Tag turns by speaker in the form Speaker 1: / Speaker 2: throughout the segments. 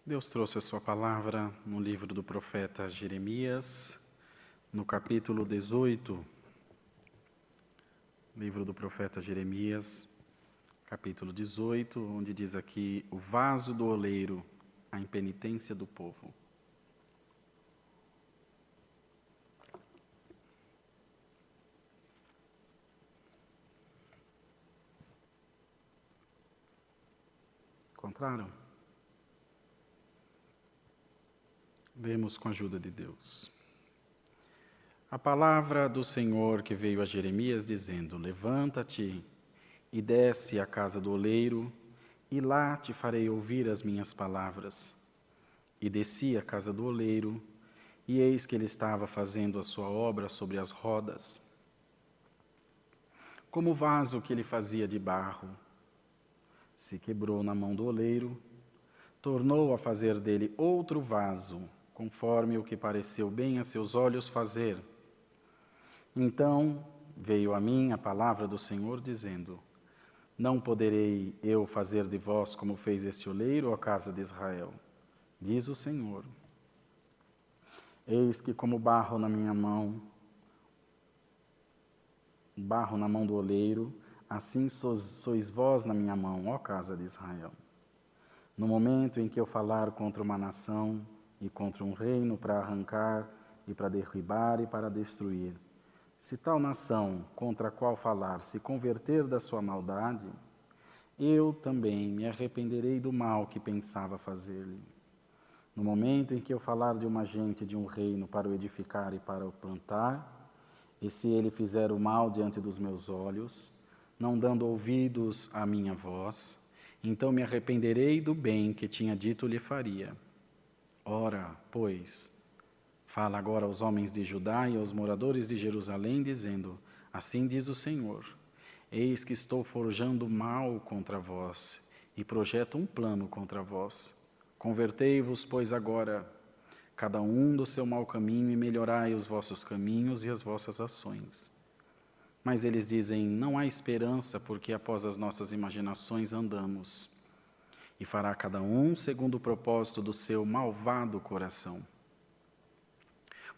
Speaker 1: Deus trouxe a sua palavra no livro do profeta Jeremias, no capítulo 18. Livro do profeta Jeremias, capítulo 18, onde diz aqui: o vaso do oleiro, a impenitência do povo. Encontraram? Lemos com a ajuda de Deus. A palavra do Senhor que veio a Jeremias dizendo: levanta-te e desce à casa do oleiro, e lá te farei ouvir as minhas palavras. E desci à casa do oleiro, e eis que ele estava fazendo a sua obra sobre as rodas. Como o vaso que ele fazia de barro se quebrou na mão do oleiro, tornou a fazer dele outro vaso, conforme o que pareceu bem a seus olhos fazer. Então veio a mim a palavra do Senhor, dizendo: não poderei eu fazer de vós como fez este oleiro, ó casa de Israel, diz o Senhor. Eis que como barro na mão do oleiro, assim sois vós na minha mão, ó casa de Israel. No momento em que eu falar contra uma nação e contra um reino para arrancar e para derribar e para destruir, se tal nação contra a qual falar se converter da sua maldade, eu também me arrependerei do mal que pensava fazer-lhe. No momento em que eu falar de uma gente de um reino para o edificar e para o plantar, e se ele fizer o mal diante dos meus olhos, não dando ouvidos à minha voz, então me arrependerei do bem que tinha dito lhe faria. Ora, pois, fala agora aos homens de Judá e aos moradores de Jerusalém, dizendo: assim diz o Senhor, eis que estou forjando mal contra vós e projeto um plano contra vós. Convertei-vos, pois, agora, cada um do seu mau caminho, e melhorai os vossos caminhos e as vossas ações. Mas eles dizem: não há esperança, porque após as nossas imaginações andamos. E fará cada um segundo o propósito do seu malvado coração.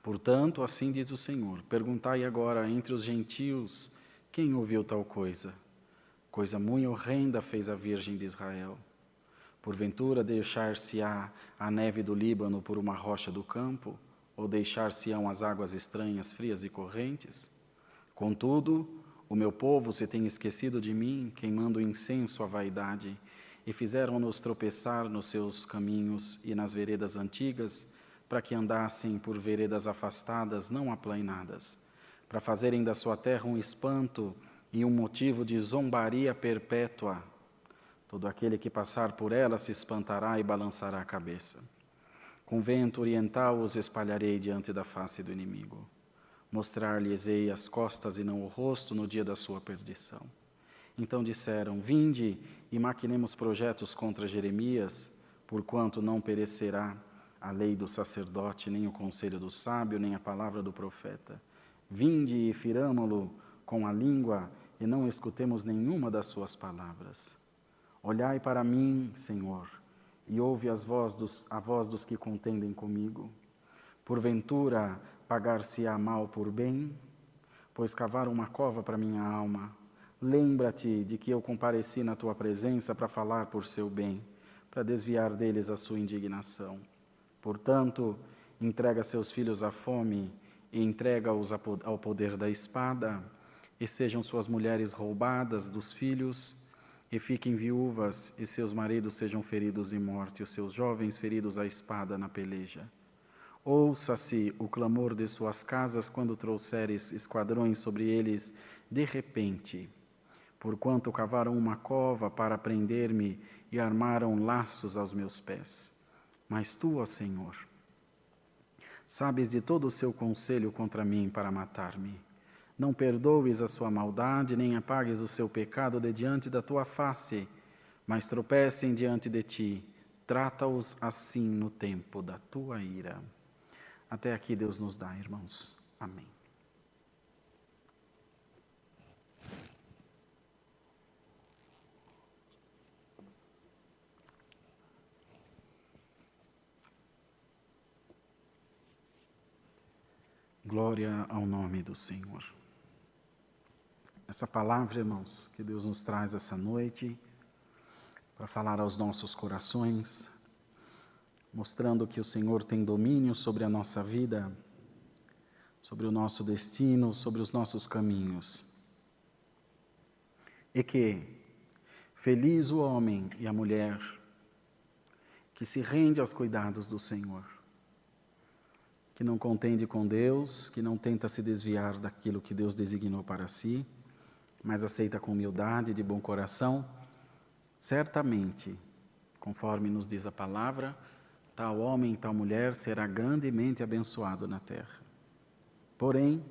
Speaker 1: Portanto, assim diz o Senhor: perguntai agora entre os gentios quem ouviu tal coisa. Coisa muito horrenda fez a Virgem de Israel. Porventura deixar-se-á a neve do Líbano por uma rocha do campo, ou deixar-se-ão as águas estranhas, frias e correntes? Contudo, o meu povo se tem esquecido de mim, queimando incenso à vaidade, e fizeram-nos tropeçar nos seus caminhos e nas veredas antigas, para que andassem por veredas afastadas, não aplainadas, para fazerem da sua terra um espanto e um motivo de zombaria perpétua. Todo aquele que passar por ela se espantará e balançará a cabeça. Com vento oriental os espalharei diante da face do inimigo. Mostrar-lhes-ei as costas e não o rosto no dia da sua perdição. Então disseram: vinde e maquinemos projetos contra Jeremias, porquanto não perecerá a lei do sacerdote, nem o conselho do sábio, nem a palavra do profeta. Vinde e firamo-lo com a língua, e não escutemos nenhuma das suas palavras. Olhai para mim, Senhor, e ouve a voz dos que contendem comigo. Porventura, pagar-se-á mal por bem? Pois cavaram uma cova para minha alma. Lembra-te de que eu compareci na tua presença para falar por seu bem, para desviar deles a sua indignação. Portanto, entrega seus filhos à fome e entrega-os ao poder da espada, e sejam suas mulheres roubadas dos filhos, e fiquem viúvas, e seus maridos sejam feridos em morte, e os seus jovens feridos à espada na peleja. Ouça-se o clamor de suas casas quando trouxeres esquadrões sobre eles de repente, porquanto cavaram uma cova para prender-me e armaram laços aos meus pés. Mas tu, ó Senhor, sabes de todo o seu conselho contra mim para matar-me. Não perdoes a sua maldade, nem apagues o seu pecado de diante da tua face, mas tropecem diante de ti. Trata-os assim no tempo da tua ira. Até aqui Deus nos dá, irmãos. Amém. Glória ao nome do Senhor. Essa palavra, irmãos, que Deus nos traz essa noite, para falar aos nossos corações, mostrando que o Senhor tem domínio sobre a nossa vida, sobre o nosso destino, sobre os nossos caminhos. E que feliz o homem e a mulher que se rende aos cuidados do Senhor, que não contende com Deus, que não tenta se desviar daquilo que Deus designou para si, mas aceita com humildade e de bom coração, certamente, conforme nos diz a palavra, tal homem, tal mulher será grandemente abençoado na terra. Porém,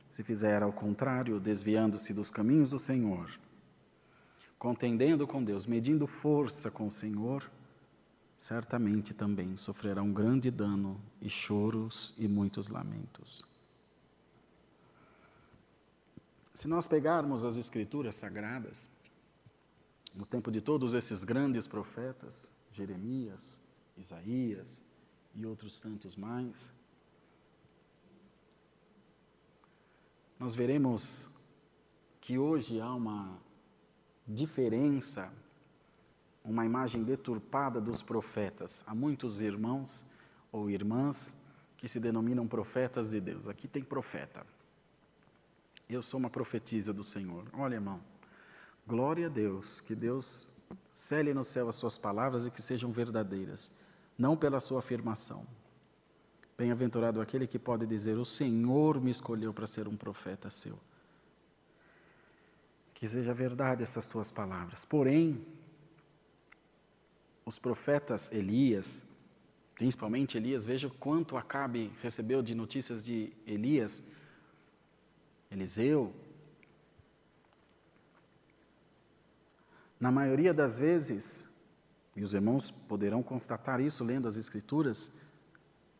Speaker 1: se fizer ao contrário, desviando-se dos caminhos do Senhor, contendendo com Deus, medindo força com o Senhor, certamente também sofrerá um grande dano e choros e muitos lamentos. Se nós pegarmos as Escrituras Sagradas, no tempo de todos esses grandes profetas, Jeremias, Isaías e outros tantos mais, nós veremos que hoje há uma diferença, uma imagem deturpada dos profetas. Há muitos irmãos ou irmãs que se denominam profetas de Deus. Aqui tem profeta. Eu sou uma profetisa do Senhor. Olha, irmão, glória a Deus, que Deus cele no céu as suas palavras e que sejam verdadeiras, não pela sua afirmação. Bem-aventurado aquele que pode dizer, o Senhor me escolheu para ser um profeta seu. Que seja verdade essas tuas palavras. Porém, os profetas Elias, principalmente Elias, veja quanto Acabe recebeu de notícias de Elias, Eliseu. Na maioria das vezes, e os irmãos poderão constatar isso lendo as Escrituras,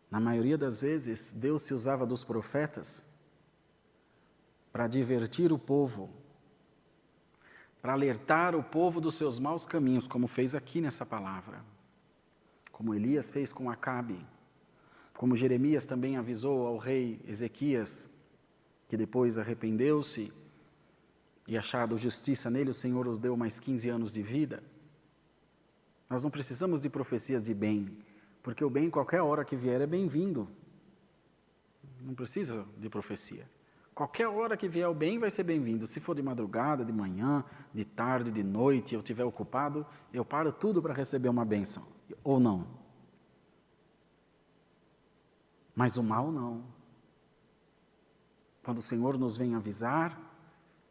Speaker 1: na maioria das vezes Deus se usava dos profetas para divertir o povo, para alertar o povo dos seus maus caminhos, como fez aqui nessa palavra, como Elias fez com Acabe, como Jeremias também avisou ao rei Ezequias, que depois arrependeu-se e achado justiça nele, o Senhor os deu mais 15 anos de vida. Nós não precisamos de profecias de bem, porque o bem, qualquer hora que vier, é bem-vindo. Não precisa de profecia. Qualquer hora que vier o bem vai ser bem-vindo. Se for de madrugada, de manhã, de tarde, de noite, eu estiver ocupado, eu paro tudo para receber uma bênção. Ou não. Mas o mal não. Quando o Senhor nos vem avisar,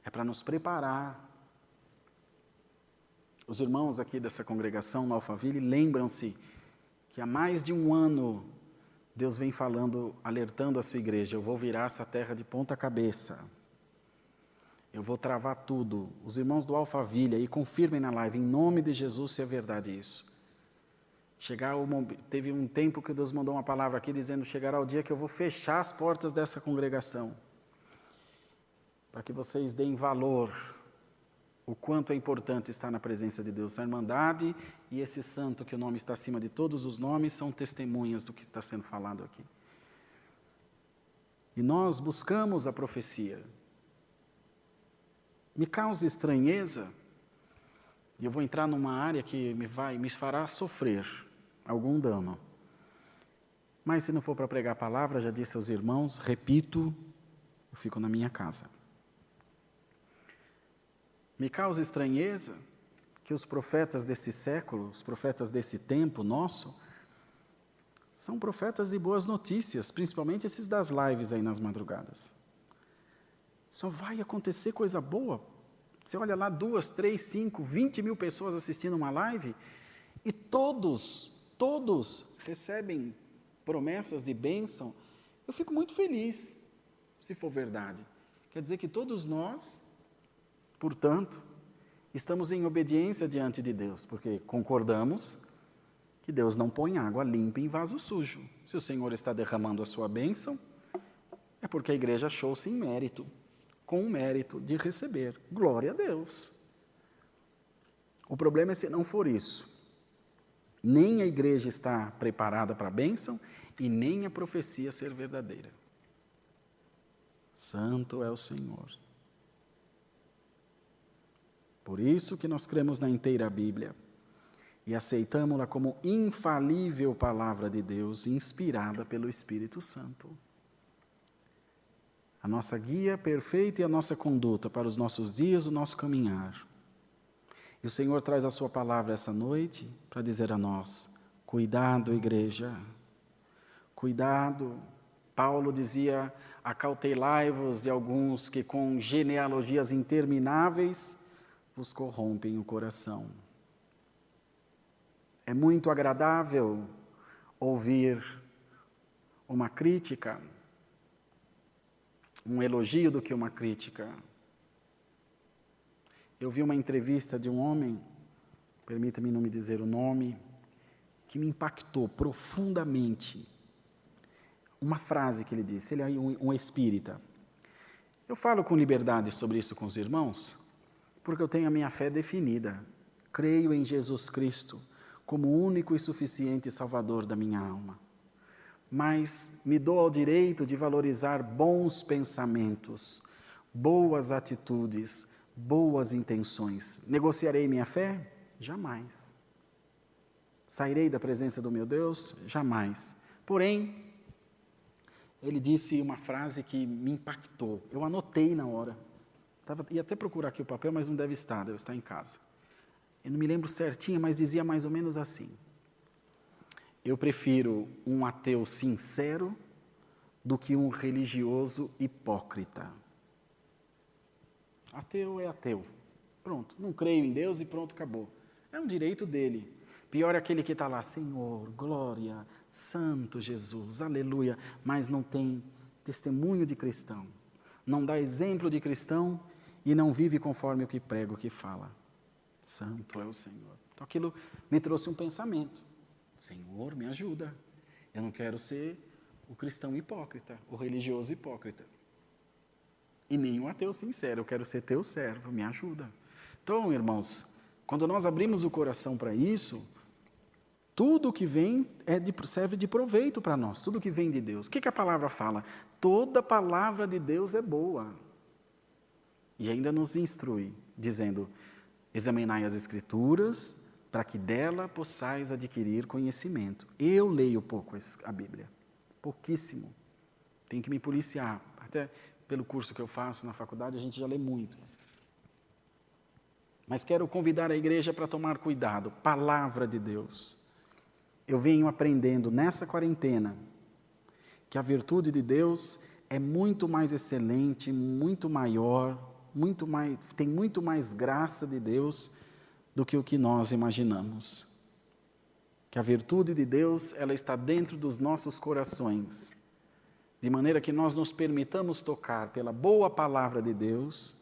Speaker 1: é para nos preparar. Os irmãos aqui dessa congregação no Alphaville lembram-se que há mais de um ano Deus vem falando, alertando a sua igreja, eu vou virar essa terra de ponta cabeça. Eu vou travar tudo. Os irmãos do Alphaville aí confirmem na live, em nome de Jesus, se é verdade isso. Teve um tempo que Deus mandou uma palavra aqui dizendo, chegará o dia que eu vou fechar as portas dessa congregação, para que vocês deem valor, o quanto é importante estar na presença de Deus. A Irmandade e esse santo, que o nome está acima de todos os nomes, são testemunhas do que está sendo falado aqui. E nós buscamos a profecia. Me causa estranheza, e eu vou entrar numa área que me fará sofrer algum dano. Mas se não for para pregar a palavra, já disse aos irmãos, repito, eu fico na minha casa. Me causa estranheza que os profetas desse século, os profetas desse tempo nosso, são profetas de boas notícias, principalmente esses das lives aí nas madrugadas. Só vai acontecer coisa boa. Você olha lá, 2, 3, 5, 20 mil pessoas assistindo uma live e todos recebem promessas de bênção. Eu fico muito feliz, se for verdade. Quer dizer que todos nós, portanto, estamos em obediência diante de Deus, porque concordamos que Deus não põe água limpa em vaso sujo. Se o Senhor está derramando a sua bênção, é porque a igreja achou-se em mérito, com o mérito de receber. Glória a Deus. O problema é se não for isso. Nem a igreja está preparada para a bênção e nem a profecia ser verdadeira. Santo é o Senhor. Por isso que nós cremos na inteira Bíblia e aceitamos-la como infalível palavra de Deus, inspirada pelo Espírito Santo. A nossa guia perfeita e a nossa conduta para os nossos dias, o nosso caminhar. E o Senhor traz a sua palavra essa noite para dizer a nós: cuidado, igreja, cuidado. Paulo dizia: acautelai-vos de alguns que com genealogias intermináveis vos corrompem o coração. É muito agradável ouvir uma crítica, um elogio do que uma crítica. Eu vi uma entrevista de um homem, permita-me não me dizer o nome, que me impactou profundamente. Uma frase que ele disse, ele é um espírita. Eu falo com liberdade sobre isso com os irmãos, porque eu tenho a minha fé definida. Creio em Jesus Cristo como o único e suficiente Salvador da minha alma. Mas me dou ao direito de valorizar bons pensamentos, boas atitudes, boas intenções. Negociarei minha fé? Jamais. Sairei da presença do meu Deus? Jamais. Porém, ele disse uma frase que me impactou. Eu anotei na hora. Ia até procurar aqui o papel, mas não deve estar em casa. Eu não me lembro certinho, mas dizia mais ou menos assim: eu prefiro um ateu sincero do que um religioso hipócrita. Ateu é ateu. Pronto, não creio em Deus e pronto, acabou. É um direito dele. Pior é aquele que está lá: Senhor, glória, Santo Jesus, aleluia, mas não tem testemunho de cristão, não dá exemplo de cristão e não vive conforme o que prega, o que fala. Santo é o Senhor. Então aquilo me trouxe um pensamento: Senhor, me ajuda, eu não quero ser o cristão hipócrita, o religioso hipócrita, e nem o ateu sincero, eu quero ser teu servo, me ajuda. Então, irmãos, quando nós abrimos o coração para isso, tudo que vem serve de proveito para nós, tudo que vem de Deus. O que a palavra fala? Toda palavra de Deus é boa. E ainda nos instrui, dizendo: examinai as Escrituras, para que dela possais adquirir conhecimento. Eu leio pouco a Bíblia, pouquíssimo. Tenho que me policiar. Até pelo curso que eu faço na faculdade, a gente já lê muito. Mas quero convidar a igreja para tomar cuidado. Palavra de Deus. Eu venho aprendendo nessa quarentena que a virtude de Deus é muito mais excelente, muito maior, tem muito mais graça de Deus do que o que nós imaginamos. Que a virtude de Deus, ela está dentro dos nossos corações, de maneira que nós nos permitamos tocar pela boa palavra de Deus,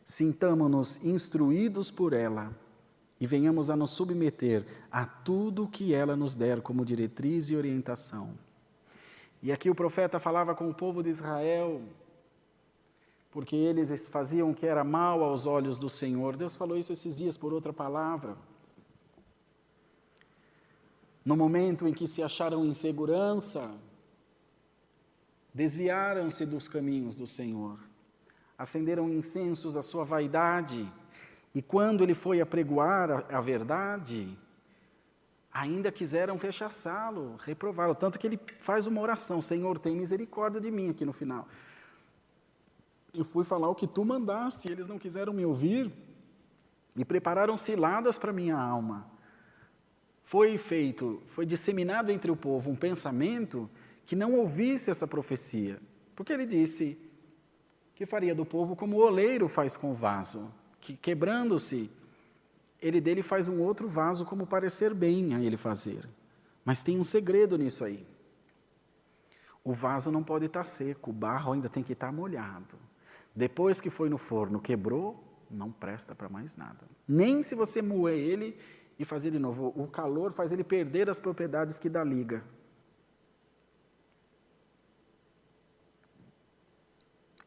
Speaker 1: sintamos-nos instruídos por ela e venhamos a nos submeter a tudo o que ela nos der como diretriz e orientação. E aqui o profeta falava com o povo de Israel, porque eles faziam o que era mal aos olhos do Senhor. Deus falou isso esses dias por outra palavra. No momento em que se acharam em segurança, desviaram-se dos caminhos do Senhor, acenderam incensos à sua vaidade, e quando ele foi apregoar a verdade, ainda quiseram rechaçá-lo, reprová-lo, tanto que ele faz uma oração: Senhor, tem misericórdia de mim, aqui no final. Eu fui falar o que tu mandaste, e eles não quiseram me ouvir, e prepararam ciladas para minha alma. Foi disseminado entre o povo um pensamento que não ouvisse essa profecia, porque ele disse que faria do povo como o oleiro faz com o vaso, que quebrando-se, ele dele faz um outro vaso como parecer bem a ele fazer. Mas tem um segredo nisso aí. O vaso não pode estar seco, o barro ainda tem que estar molhado. Depois que foi no forno, quebrou, não presta para mais nada. Nem se você moer ele e fazer de novo, o calor faz ele perder as propriedades que dá liga.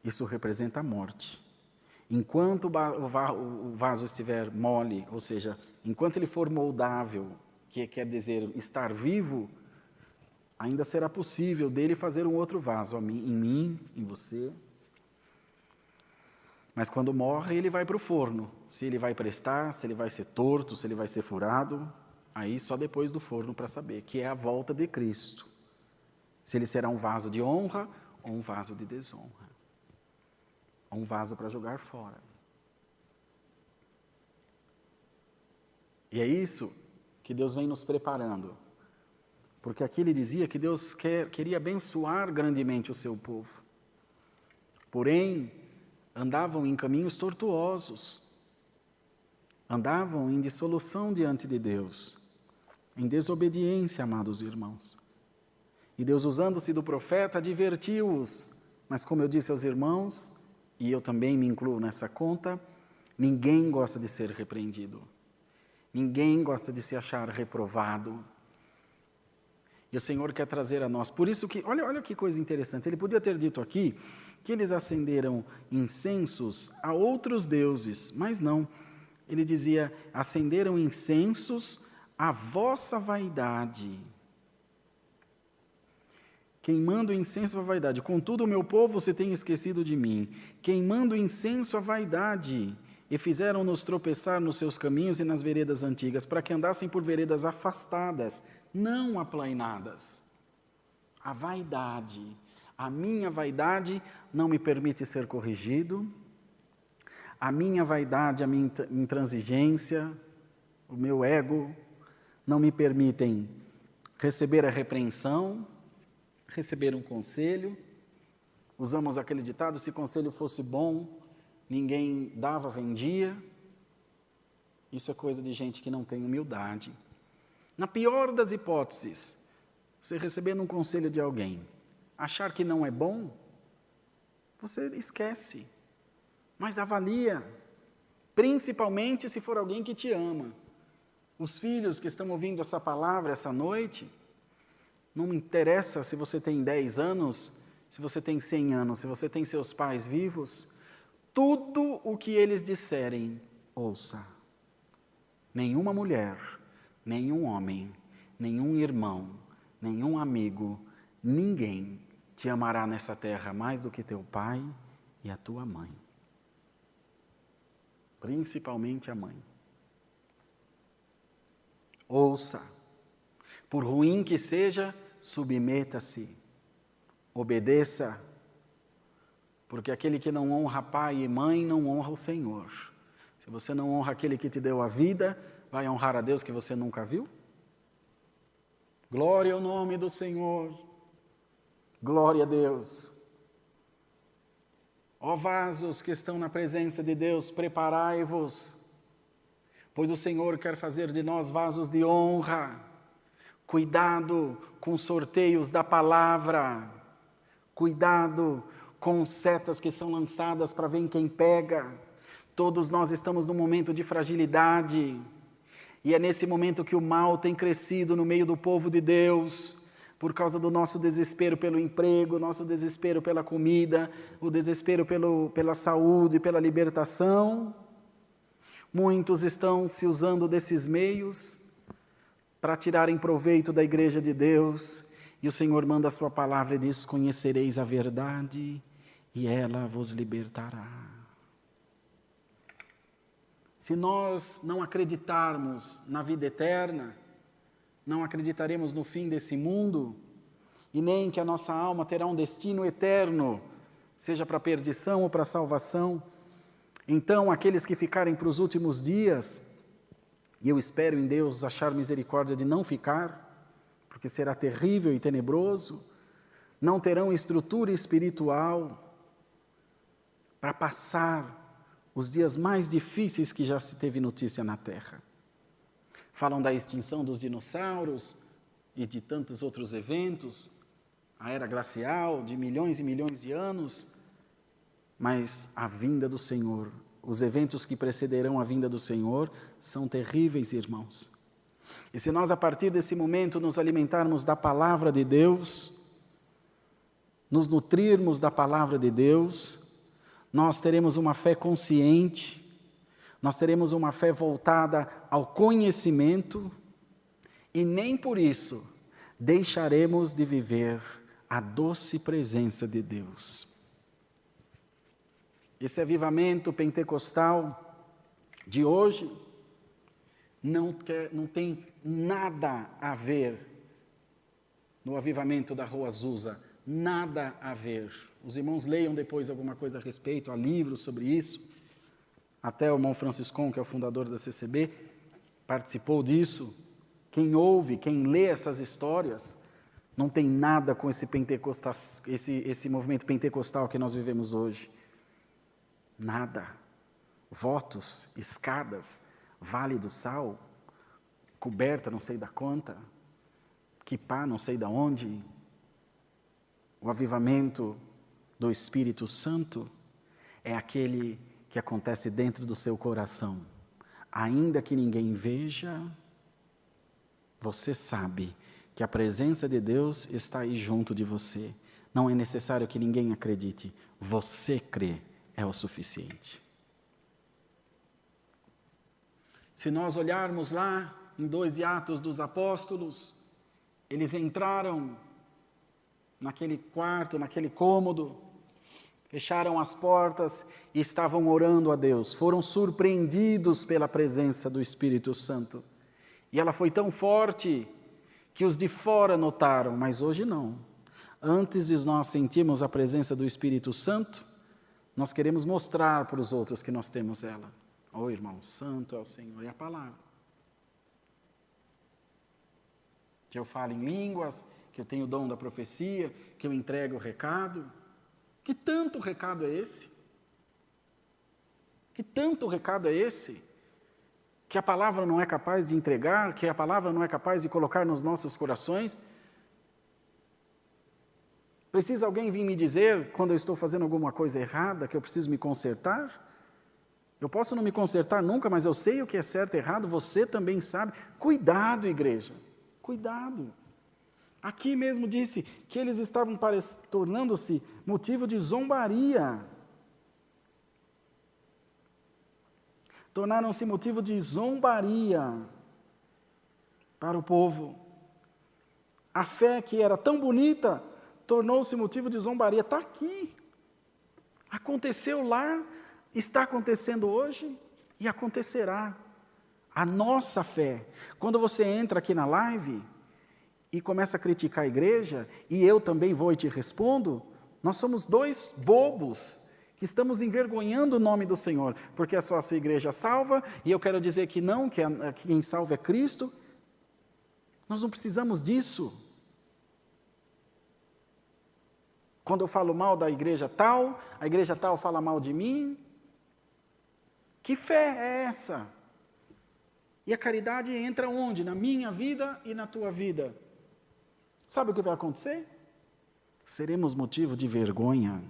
Speaker 1: Isso representa a morte. Enquanto o vaso estiver mole, ou seja, enquanto ele for moldável, que quer dizer estar vivo, ainda será possível dele fazer um outro vaso, em mim, em você. Mas quando morre, ele vai para o forno. Se ele vai prestar, se ele vai ser torto, se ele vai ser furado, aí só depois do forno para saber, que é a volta de Cristo. Se ele será um vaso de honra ou um vaso de desonra. Ou um vaso para jogar fora. E é isso que Deus vem nos preparando. Porque aqui ele dizia que Deus queria abençoar grandemente o seu povo. Porém, andavam em caminhos tortuosos. Andavam em dissolução diante de Deus. Em desobediência, amados irmãos. E Deus, usando-se do profeta, advertiu-os. Mas como eu disse aos irmãos, e eu também me incluo nessa conta, ninguém gosta de ser repreendido. Ninguém gosta de se achar reprovado. E o Senhor quer trazer a nós. Por isso que, olha que coisa interessante, ele podia ter dito aqui que eles acenderam incensos a outros deuses, mas não. Ele dizia, acenderam incensos à vossa vaidade. Queimando incenso à vaidade. Contudo, o meu povo se tem esquecido de mim. Queimando incenso à vaidade. E fizeram-nos tropeçar nos seus caminhos e nas veredas antigas, para que andassem por veredas afastadas, não aplainadas. A vaidade, a minha vaidade não me permite ser corrigido, a minha vaidade, a minha intransigência, o meu ego, não me permitem receber a repreensão, receber um conselho. Usamos aquele ditado, se conselho fosse bom, ninguém dava, vendia. Isso é coisa de gente que não tem humildade. Na pior das hipóteses, você recebendo um conselho de alguém, achar que não é bom, você esquece. Mas avalia, principalmente se for alguém que te ama. Os filhos que estão ouvindo essa palavra essa noite, não me interessa se você tem 10 anos, se você tem 100 anos, se você tem seus pais vivos, tudo o que eles disserem, ouça. Nenhuma mulher, nenhum homem, nenhum irmão, nenhum amigo, ninguém te amará nessa terra mais do que teu pai e a tua mãe. Principalmente a mãe. Ouça. Por ruim que seja, submeta-se. Obedeça. Porque aquele que não honra pai e mãe, não honra o Senhor. Se você não honra aquele que te deu a vida, vai honrar a Deus que você nunca viu? Glória ao nome do Senhor. Glória a Deus. Ó vasos que estão na presença de Deus, preparai-vos, pois o Senhor quer fazer de nós vasos de honra. Cuidado com sorteios da palavra. Cuidado com setas que são lançadas para ver quem pega. Todos nós estamos num momento de fragilidade, e é nesse momento que o mal tem crescido no meio do povo de Deus, por causa do nosso desespero pelo emprego, nosso desespero pela comida, o desespero pela saúde, pela libertação. Muitos estão se usando desses meios para tirarem proveito da igreja de Deus, e o Senhor manda a sua palavra e diz, conhecereis a verdade, e ela vos libertará. Se nós não acreditarmos na vida eterna, não acreditaremos no fim desse mundo, e nem que a nossa alma terá um destino eterno, seja para a perdição ou para a salvação, então aqueles que ficarem para os últimos dias, e eu espero em Deus achar misericórdia de não ficar, porque será terrível e tenebroso, não terão estrutura espiritual para passar os dias mais difíceis que já se teve notícia na Terra. Falam da extinção dos dinossauros e de tantos outros eventos, a era glacial de milhões e milhões de anos, mas a vinda do Senhor, os eventos que precederão a vinda do Senhor são terríveis, irmãos. E se nós, a partir desse momento, nos alimentarmos da palavra de Deus, nos nutrirmos da palavra de Deus, nós teremos uma fé consciente, nós teremos uma fé voltada ao conhecimento, e nem por isso deixaremos de viver a doce presença de Deus. Esse avivamento pentecostal de hoje não tem nada a ver no avivamento da Rua Azusa, nada a ver. Os irmãos leiam depois alguma coisa a respeito, há livros sobre isso. Até o irmão Franciscon, que é o fundador da CCB, participou disso. Quem ouve, quem lê essas histórias, não tem nada com esse movimento pentecostal que nós vivemos hoje. Nada. Votos, escadas, Vale do Sal, coberta não sei da quanta, quipá não sei da onde. O avivamento do Espírito Santo é aquele que acontece dentro do seu coração. Ainda que ninguém veja, você sabe que a presença de Deus está aí junto de você. Não é necessário que ninguém acredite. Você crê, é o suficiente. Se nós olharmos lá em 2 Atos dos Apóstolos, eles entraram naquele quarto, naquele cômodo, fecharam as portas e estavam orando a Deus. Foram surpreendidos pela presença do Espírito Santo. E ela foi tão forte que os de fora notaram, mas hoje não. Antes de nós sentirmos a presença do Espírito Santo, nós queremos mostrar para os outros que nós temos ela. Irmão, santo é o Senhor e a palavra. Que eu falo em línguas, que eu tenho o dom da profecia, que eu entrego o recado. Que tanto recado é esse? Que tanto recado é esse? Que a palavra não é capaz de entregar, que a palavra não é capaz de colocar nos nossos corações? Precisa alguém vir me dizer, quando eu estou fazendo alguma coisa errada, que eu preciso me consertar? Eu posso não me consertar nunca, mas eu sei o que é certo e errado, você também sabe. Cuidado, igreja, cuidado. Aqui mesmo disse que eles estavam tornando-se motivo de zombaria. Tornaram-se motivo de zombaria para o povo. A fé que era tão bonita tornou-se motivo de zombaria. Está aqui. Aconteceu lá, está acontecendo hoje e acontecerá. A nossa fé. Quando você entra aqui na live e começa a criticar a igreja, e eu também vou e te respondo, nós somos 2 bobos que estamos envergonhando o nome do Senhor, porque é só a sua igreja salva, e eu quero dizer que não, que quem salva é Cristo. Nós não precisamos disso. Quando eu falo mal da igreja tal, a igreja tal fala mal de mim. Que fé é essa? E a caridade entra onde? Na minha vida e na tua vida. Sabe o que vai acontecer? Seremos motivo de vergonha,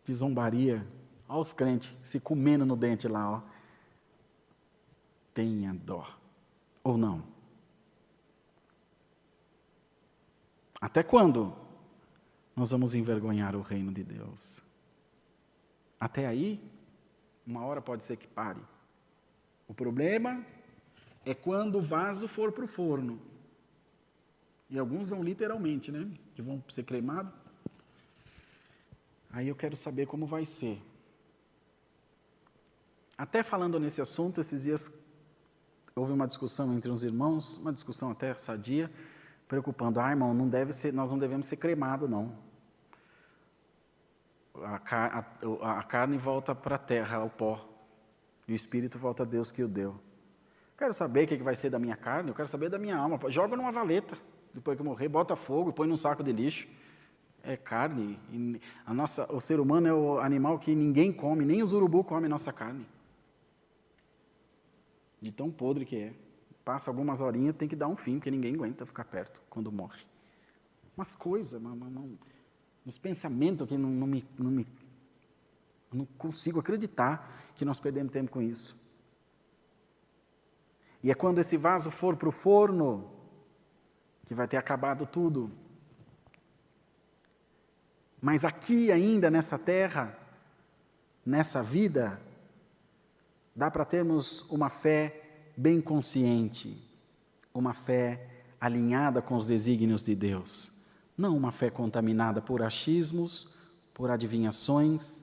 Speaker 1: de zombaria. Olha os crentes se comendo no dente lá, ó. Tenha dó. Ou não? Até quando nós vamos envergonhar o reino de Deus? Até aí, uma hora pode ser que pare. O problema é quando o vaso for para o forno. E alguns vão literalmente, né? Que vão ser cremados. Aí eu quero saber como vai ser. Até falando nesse assunto, esses dias houve uma discussão entre uns irmãos, uma discussão até sadia, preocupando. Irmão, nós não devemos ser cremados, não. A carne volta para a terra, ao pó. E o espírito volta a Deus que o deu. Quero saber o que vai ser da minha carne, eu quero saber da minha alma. Joga numa valeta, depois que eu morrer, bota fogo, põe num saco de lixo. É carne. O ser humano é o animal que ninguém come, nem os urubus comem nossa carne. De tão podre que é. Passa algumas horinhas, tem que dar um fim, porque ninguém aguenta ficar perto quando morre. Umas coisas, uns pensamentos que não consigo acreditar que nós perdemos tempo com isso. E é quando esse vaso for para o forno que vai ter acabado tudo. Mas aqui ainda nessa terra, nessa vida, dá para termos uma fé bem consciente, uma fé alinhada com os desígnios de Deus. Não uma fé contaminada por achismos, por adivinhações,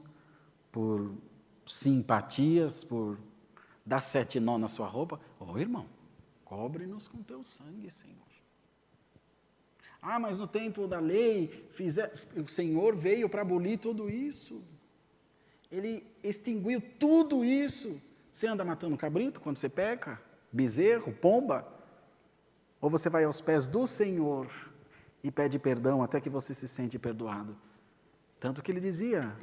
Speaker 1: por simpatias, por dar 7 nó na sua roupa. Irmão, cobre-nos com teu sangue, Senhor. Mas no tempo da lei, o Senhor veio para abolir tudo isso. Ele extinguiu tudo isso. Você anda matando cabrito quando você peca? Bezerro, pomba? Ou você vai aos pés do Senhor e pede perdão até que você se sente perdoado? Tanto que ele dizia,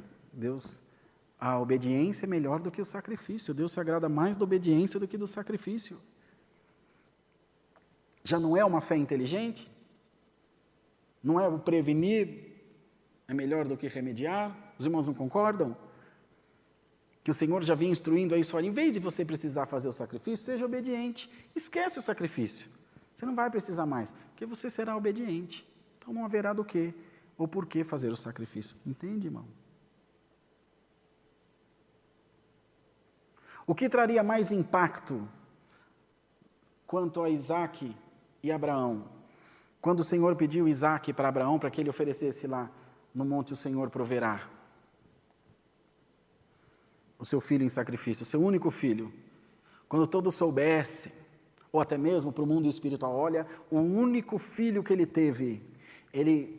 Speaker 1: a obediência é melhor do que o sacrifício. Deus se agrada mais da obediência do que do sacrifício. Já não é uma fé inteligente? Não é o prevenir é melhor do que remediar? Os irmãos não concordam? Que o Senhor já vinha instruindo a isso, olha, em vez de você precisar fazer o sacrifício, seja obediente. Esquece o sacrifício. Você não vai precisar mais, porque você será obediente. Então não haverá do que ou por que fazer o sacrifício. Entende, irmão? O que traria mais impacto quanto a Isaac e Abraão? Quando o Senhor pediu Isaac para Abraão, para que ele oferecesse lá no monte o Senhor proverá o seu filho em sacrifício, o seu único filho. Quando todos soubessem, ou até mesmo para o mundo espiritual, olha, o único filho que ele teve,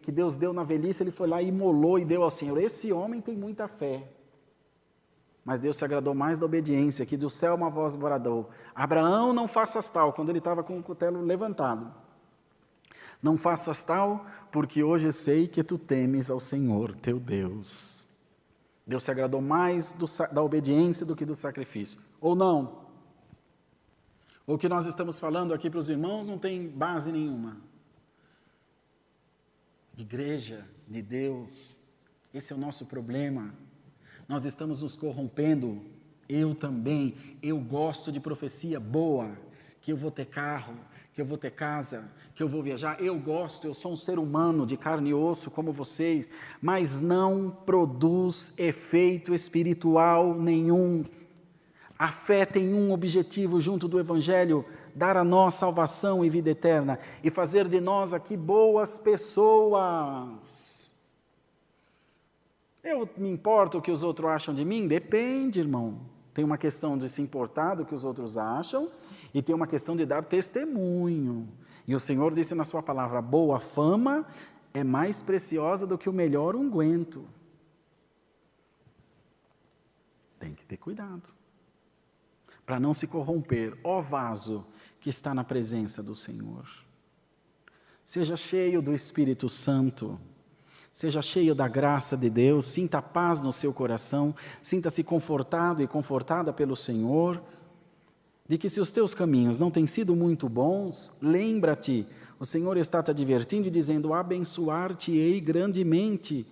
Speaker 1: que Deus deu na velhice, ele foi lá e imolou e deu ao Senhor. Esse homem tem muita fé. Mas Deus se agradou mais da obediência, que do céu uma voz bradou: Abraão, não faças tal, quando ele estava com o cutelo levantado. Não faças tal, porque hoje sei que tu temes ao Senhor, teu Deus. Deus se agradou mais da obediência do que do sacrifício. Ou não? O que nós estamos falando aqui para os irmãos não tem base nenhuma. Igreja de Deus, esse é o nosso problema. Nós estamos nos corrompendo. Eu também. Eu gosto de profecia boa, que eu vou ter carro, que eu vou ter casa, que eu vou viajar. Eu gosto, eu sou um ser humano de carne e osso como vocês, mas não produz efeito espiritual nenhum. A fé tem um objetivo junto do Evangelho: dar a nós salvação e vida eterna e fazer de nós aqui boas pessoas. Eu me importo o que os outros acham de mim? Depende, irmão. Tem uma questão de se importar do que os outros acham e tem uma questão de dar testemunho. E o Senhor disse na sua palavra: boa fama é mais preciosa do que o melhor unguento. Tem que ter cuidado para não se corromper, ó vaso que está na presença do Senhor. Seja cheio do Espírito Santo, seja cheio da graça de Deus, sinta paz no seu coração, sinta-se confortado e confortada pelo Senhor, de que se os teus caminhos não têm sido muito bons, lembra-te, o Senhor está te advertindo e dizendo: abençoar-te-ei grandemente,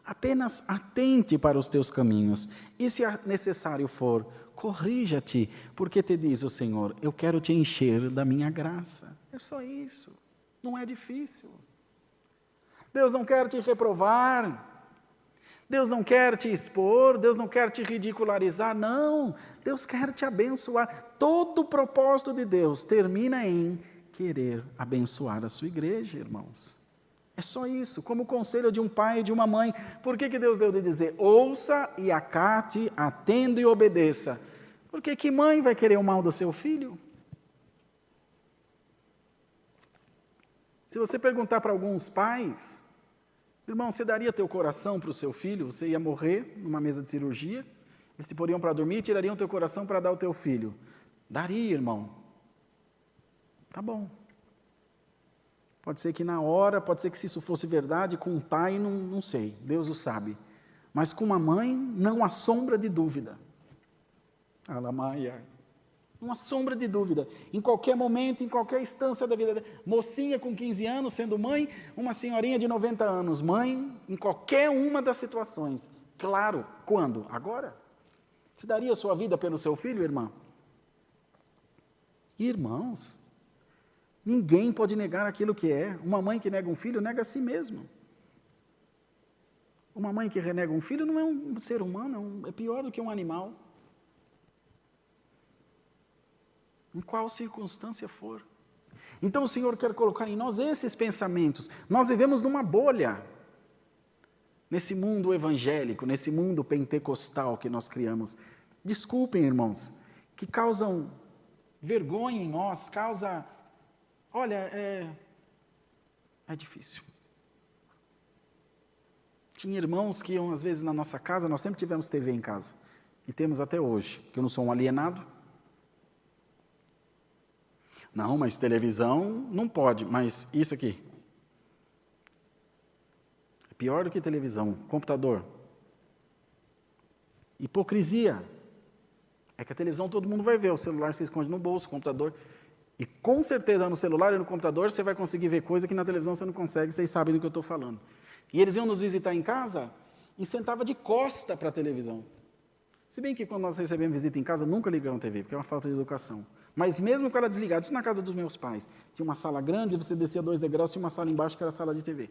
Speaker 1: apenas atente para os teus caminhos, e se necessário for, corrija-te, porque te diz o Senhor: eu quero te encher da minha graça. É só isso, não é difícil. Deus não quer te reprovar, Deus não quer te expor, Deus não quer te ridicularizar, não. Deus quer te abençoar. Todo o propósito de Deus termina em querer abençoar a sua igreja, irmãos. É só isso, como o conselho de um pai e de uma mãe. Por que Deus deu de dizer: ouça e acate, atenda e obedeça? Porque que mãe vai querer o mal do seu filho? Se você perguntar para alguns pais: irmão, você daria teu coração para o seu filho? Você ia morrer numa mesa de cirurgia, eles se poriam para dormir e tirariam teu coração para dar ao teu filho. Daria, irmão. Tá bom. Pode ser que na hora, pode ser que se isso fosse verdade, com um pai, não sei, Deus o sabe. Mas com uma mãe, não há sombra de dúvida. Alamaia. Não há sombra de dúvida. Em qualquer momento, em qualquer instância da vida. Mocinha com 15 anos, sendo mãe, uma senhorinha de 90 anos, mãe, em qualquer uma das situações. Claro, quando? Agora. Você daria a sua vida pelo seu filho, irmã? Irmãos, ninguém pode negar aquilo que é. Uma mãe que nega um filho, nega a si mesma. Uma mãe que renega um filho não é um ser humano, é pior do que um animal. Em qual circunstância for. Então o Senhor quer colocar em nós esses pensamentos. Nós vivemos numa bolha. nesse mundo evangélico, nesse mundo pentecostal que nós criamos. Desculpem, irmãos, que causam vergonha em nós, olha, é difícil. Tinha irmãos que iam, às vezes, na nossa casa, nós sempre tivemos TV em casa, e temos até hoje, que eu não sou um alienado. Não, mas televisão não pode, mas isso aqui. É pior do que televisão, computador. Hipocrisia. É que a televisão todo mundo vai ver, o celular se esconde no bolso, o computador. E com certeza no celular e no computador você vai conseguir ver coisa que na televisão você não consegue, vocês sabem do que eu estou falando. E eles iam nos visitar em casa e sentava de costa para a televisão. Se bem que quando nós recebemos visita em casa, nunca ligamos a TV, porque é uma falta de educação. Mas mesmo com ela desligada, isso na casa dos meus pais. Tinha uma sala grande, você descia 2 degraus, tinha uma sala embaixo que era a sala de TV.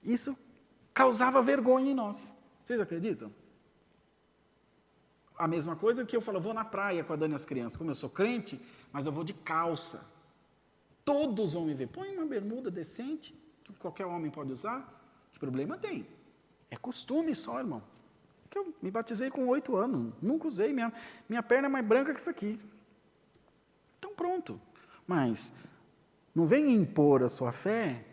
Speaker 1: Isso causava vergonha em nós. Vocês acreditam? A mesma coisa que eu falo, vou na praia com a Dani e as crianças. Como eu sou crente, mas eu vou de calça. Todos vão me ver. Põe uma bermuda decente, que qualquer homem pode usar. Que problema tem? É costume só, irmão. Porque eu me batizei com 8 anos. Nunca usei. Minha perna é mais branca que isso aqui. Então pronto. Mas não venha impor a sua fé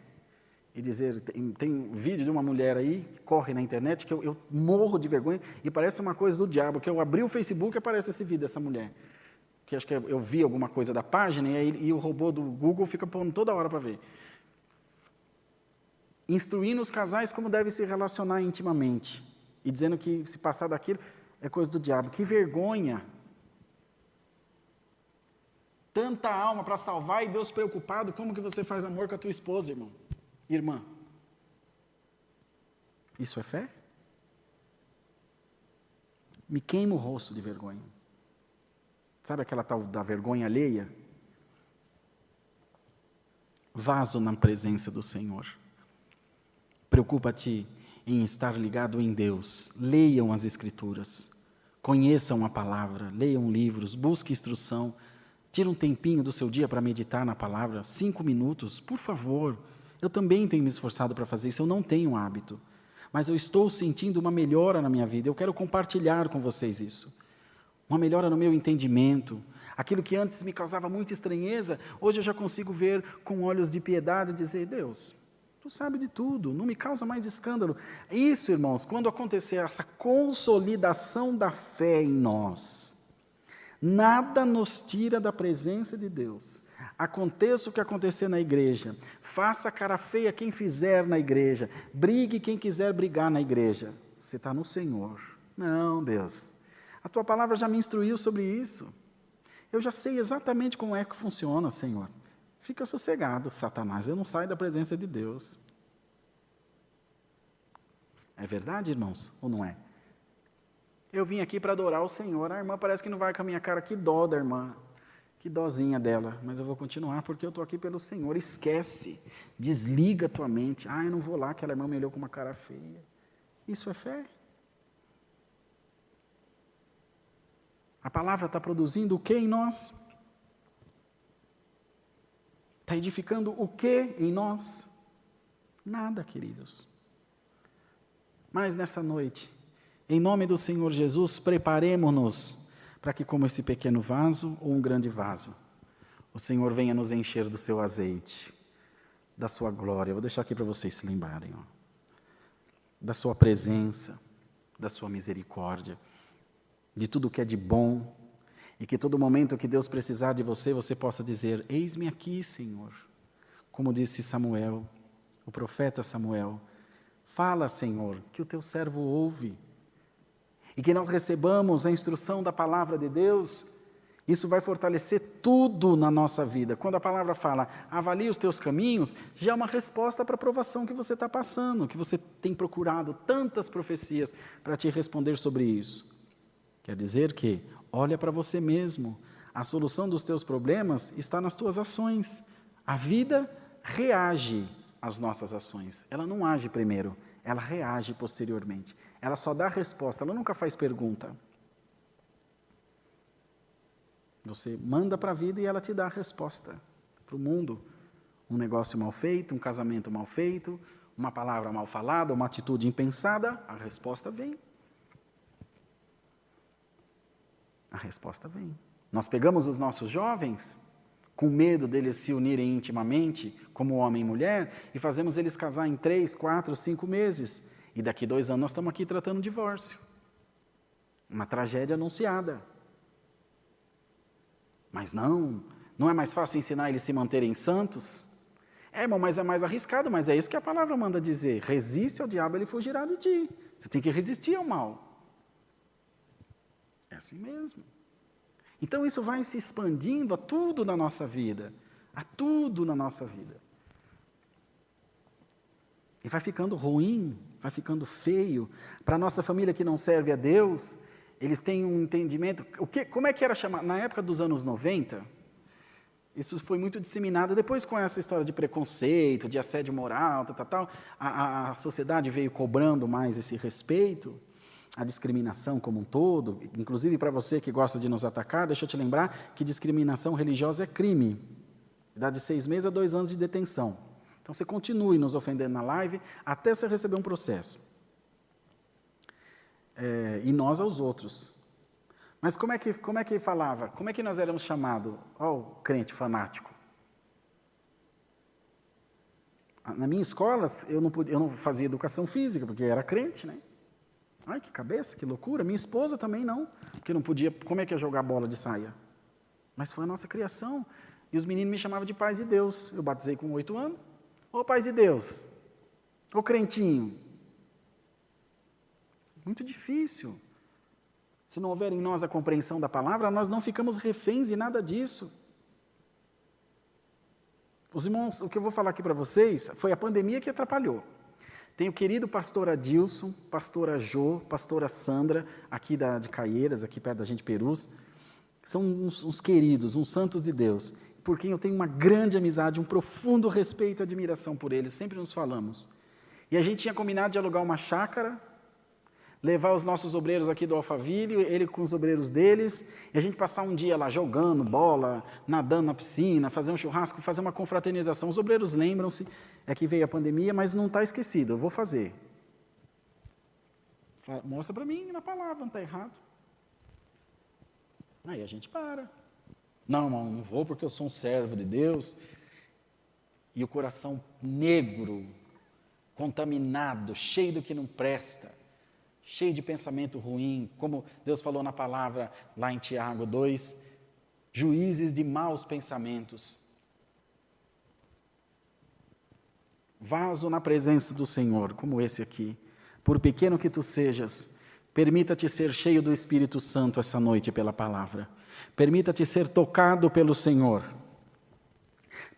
Speaker 1: e dizer, tem um vídeo de uma mulher aí, que corre na internet, que eu morro de vergonha, e parece uma coisa do diabo, que eu abri o Facebook e aparece esse vídeo dessa mulher. Que acho que eu vi alguma coisa da página, e o robô do Google fica pondo toda hora para ver. Instruindo os casais como devem se relacionar intimamente, e dizendo que se passar daquilo é coisa do diabo. Que vergonha! Tanta alma para salvar e Deus preocupado, como que você faz amor com a tua esposa, irmão? Irmã, isso é fé? Me queima o rosto de vergonha. Sabe aquela tal da vergonha alheia? Vaso na presença do Senhor. Preocupa-te em estar ligado em Deus. Leiam as Escrituras. Conheçam a palavra. Leiam livros. Busque instrução. Tira um tempinho do seu dia para meditar na palavra. 5 minutos, por favor. Eu também tenho me esforçado para fazer isso, eu não tenho um hábito. Mas eu estou sentindo uma melhora na minha vida, eu quero compartilhar com vocês isso. Uma melhora no meu entendimento. Aquilo que antes me causava muita estranheza, hoje eu já consigo ver com olhos de piedade e dizer, Deus, Tu sabe de tudo, não me causa mais escândalo. Isso, irmãos, quando acontecer essa consolidação da fé em nós, nada nos tira da presença de Deus. Aconteça o que acontecer na igreja, faça cara feia quem fizer na igreja, brigue quem quiser brigar na igreja. Você está no Senhor. Não, Deus, a Tua palavra já me instruiu sobre isso. Eu já sei exatamente como é que funciona, Senhor. Fica sossegado, Satanás, eu não saio da presença de Deus. É verdade, irmãos, ou não é? Eu vim aqui para adorar o Senhor, a irmã parece que não vai com a minha cara, que dó da irmã. Que dozinha dela, mas eu vou continuar porque eu estou aqui pelo Senhor. Esquece, desliga a tua mente. Eu não vou lá, aquela irmã me olhou com uma cara feia. Isso é fé? A palavra está produzindo o que em nós? Está edificando o que em nós? Nada, queridos. Mas nessa noite, em nome do Senhor Jesus, preparemo-nos para que, como esse pequeno vaso ou um grande vaso, o Senhor venha nos encher do seu azeite, da sua glória. Eu vou deixar aqui para vocês se lembrarem, da sua presença, da sua misericórdia, de tudo que é de bom, e que todo momento que Deus precisar de você, você possa dizer, eis-me aqui, Senhor. Como disse Samuel, o profeta Samuel, fala, Senhor, que o teu servo ouve. E que nós recebamos a instrução da palavra de Deus, isso vai fortalecer tudo na nossa vida. Quando a palavra fala, avalie os teus caminhos, já é uma resposta para a provação que você está passando, que você tem procurado tantas profecias para te responder sobre isso. Quer dizer que, olha para você mesmo, a solução dos teus problemas está nas tuas ações. A vida reage às nossas ações, ela não age primeiro. Ela reage posteriormente. Ela só dá resposta, ela nunca faz pergunta. Você manda para a vida e ela te dá a resposta. Para o mundo, um negócio mal feito, um casamento mal feito, Uma palavra mal falada, uma atitude impensada, a resposta vem. A resposta vem. Nós pegamos os nossos jovens, com medo deles se unirem intimamente, como homem e mulher, e fazemos eles casar em 3, 4, 5 meses. E daqui 2 anos nós estamos aqui tratando divórcio. Uma tragédia anunciada. Mas não é mais fácil ensinar eles a se manterem santos? Irmão, mas é mais arriscado, mas é isso que a palavra manda dizer. Resiste ao diabo, ele fugirá de ti. Você tem que resistir ao mal. É assim mesmo. Então isso vai se expandindo a tudo na nossa vida. A tudo na nossa vida. E vai ficando ruim, vai ficando feio. Para a nossa família que não serve a Deus, eles têm um entendimento. Como é que era chamado? Na época dos anos 90, isso foi muito disseminado. Depois, com essa história de preconceito, de assédio moral, a sociedade veio cobrando mais esse respeito, a discriminação como um todo. Inclusive, para você que gosta de nos atacar, deixa eu te lembrar que discriminação religiosa é crime. Dá de 6 meses a 2 anos de detenção. Então, você continue nos ofendendo na live até você receber um processo. E nós aos outros. Mas como é que falava? Como é que nós éramos chamados? Ó, o crente fanático. Na minha escola, eu não fazia educação física, porque eu era crente, né? Ai, que cabeça, que loucura. Minha esposa também não, porque não podia. Como é que ia jogar bola de saia? Mas foi a nossa criação. E os meninos me chamavam de pais de Deus. Eu batizei com 8 anos. Ô, pais de Deus. Ô, crentinho. Muito difícil. Se não houver em nós a compreensão da palavra, nós não ficamos reféns de nada disso. Os irmãos, o que eu vou falar aqui para vocês, foi a pandemia que atrapalhou. Tem o querido pastor Adilson, pastora Jô, pastora Sandra, aqui de Caieiras, aqui perto da gente, Perus. São uns queridos, uns santos de Deus, por quem eu tenho uma grande amizade, um profundo respeito e admiração por eles, sempre nos falamos. E a gente tinha combinado de alugar uma chácara, levar os nossos obreiros aqui do Alphaville, ele com os obreiros deles, e a gente passar um dia lá jogando bola, nadando na piscina, fazer um churrasco, fazer uma confraternização. Os obreiros lembram-se, é que veio a pandemia, mas não está esquecido, eu vou fazer. Mostra para mim na palavra, não está errado. Aí a gente para. Não, irmão, não vou porque eu sou um servo de Deus. E o coração negro, contaminado, cheio do que não presta, cheio de pensamento ruim, como Deus falou na palavra lá em Tiago 2, juízes de maus pensamentos. Vaso na presença do Senhor, como esse aqui, por pequeno que tu sejas, permita-te ser cheio do Espírito Santo essa noite pela palavra. Permita-te ser tocado pelo Senhor.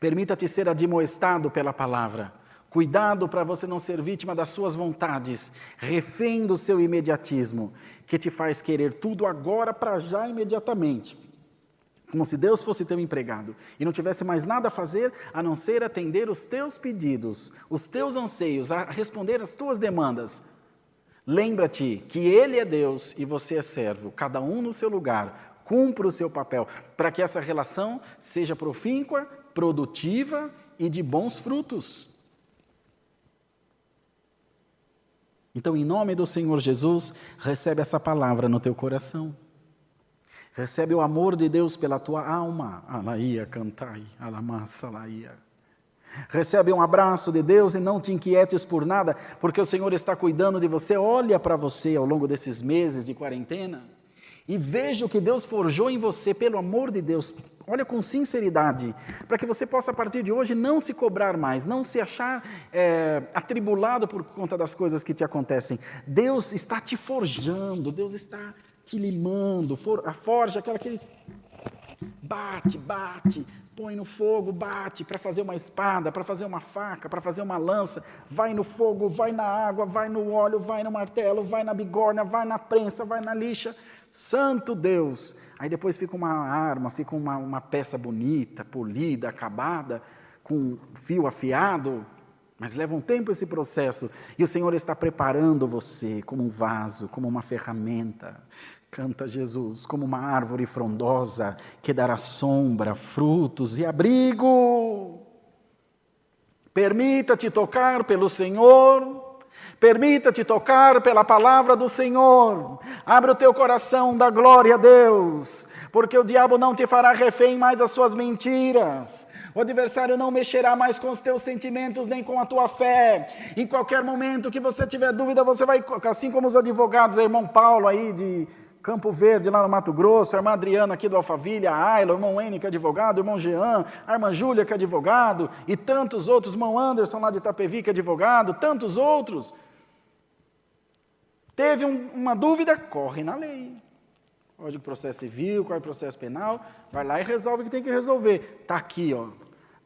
Speaker 1: Permita-te ser admoestado pela palavra. Cuidado para você não ser vítima das suas vontades, refém do seu imediatismo, que te faz querer tudo agora, para já, imediatamente. Como se Deus fosse teu empregado e não tivesse mais nada a fazer a não ser atender os teus pedidos, os teus anseios, a responder às tuas demandas. Lembra-te que Ele é Deus e você é servo, cada um no seu lugar, cumpra o seu papel, para que essa relação seja profícua, produtiva e de bons frutos. Então, em nome do Senhor Jesus, recebe essa palavra no teu coração. Recebe o amor de Deus pela tua alma. Alaia cantai, alamassa alaia. Recebe um abraço de Deus e não te inquietes por nada, porque o Senhor está cuidando de você. Olha para você ao longo desses meses de quarentena e veja o que Deus forjou em você, pelo amor de Deus. Olha com sinceridade, para que você possa a partir de hoje não se cobrar mais, não se achar atribulado por conta das coisas que te acontecem. Deus está te forjando, Deus está te limando. A forja, aquela que eles bate, põe no fogo, bate para fazer uma espada, para fazer uma faca, para fazer uma lança, vai no fogo, vai na água, vai no óleo, vai no martelo, vai na bigorna, vai na prensa, vai na lixa. Santo Deus! Aí depois fica uma arma, fica uma peça bonita, polida, acabada, com fio afiado, mas leva um tempo esse processo, e o Senhor está preparando você como um vaso, como uma ferramenta. Canta Jesus, como uma árvore frondosa, que dará sombra, frutos e abrigo. Permita-te tocar pelo Senhor, permita-te tocar pela palavra do Senhor. Abre o teu coração, dá glória a Deus, porque o diabo não te fará refém mais das suas mentiras. O adversário não mexerá mais com os teus sentimentos, nem com a tua fé. Em qualquer momento que você tiver dúvida, você vai, assim como os advogados, o irmão Paulo aí de Campo Verde, lá no Mato Grosso, a irmã Adriana aqui do Alphaville, a Ayla, o irmão Eni, que é advogado, o irmão Jean, a irmã Júlia, que é advogado, e tantos outros, o irmão Anderson lá de Itapevi, que é advogado, tantos outros. Teve uma dúvida, corre na lei. Código de processo civil, código de processo penal, vai lá e resolve o que tem que resolver. Está aqui, ó.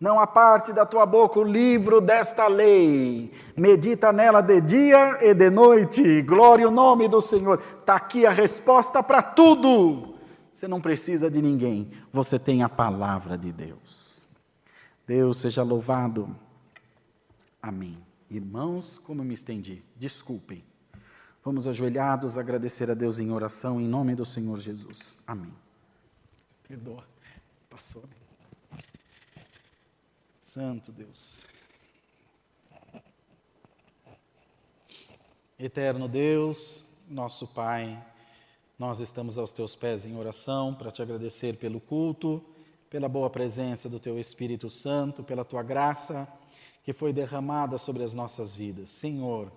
Speaker 1: Não aparte da tua boca o livro desta lei. Medita nela de dia e de noite. Glória o nome do Senhor. Está aqui a resposta para tudo. Você não precisa de ninguém. Você tem a palavra de Deus. Deus seja louvado. Amém. Irmãos, como me estendi, desculpem. Vamos ajoelhados agradecer a Deus em oração, em nome do Senhor Jesus. Amém. Perdoa. Passou. Santo Deus. Eterno Deus, nosso Pai, nós estamos aos teus pés em oração para te agradecer pelo culto, pela boa presença do teu Espírito Santo, pela tua graça que foi derramada sobre as nossas vidas. Senhor,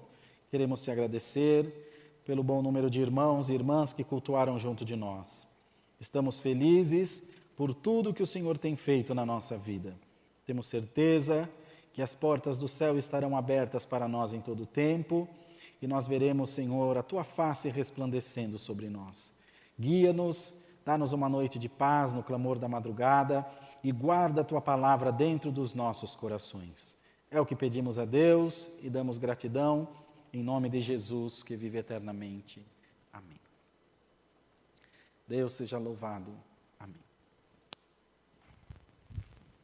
Speaker 1: queremos te agradecer pelo bom número de irmãos e irmãs que cultuaram junto de nós. Estamos felizes por tudo que o Senhor tem feito na nossa vida. Temos certeza que as portas do céu estarão abertas para nós em todo o tempo e nós veremos, Senhor, a tua face resplandecendo sobre nós. Guia-nos, dá-nos uma noite de paz no clamor da madrugada e guarda a tua palavra dentro dos nossos corações. É o que pedimos a Deus e damos gratidão em nome de Jesus, que vive eternamente. Amém. Deus seja louvado.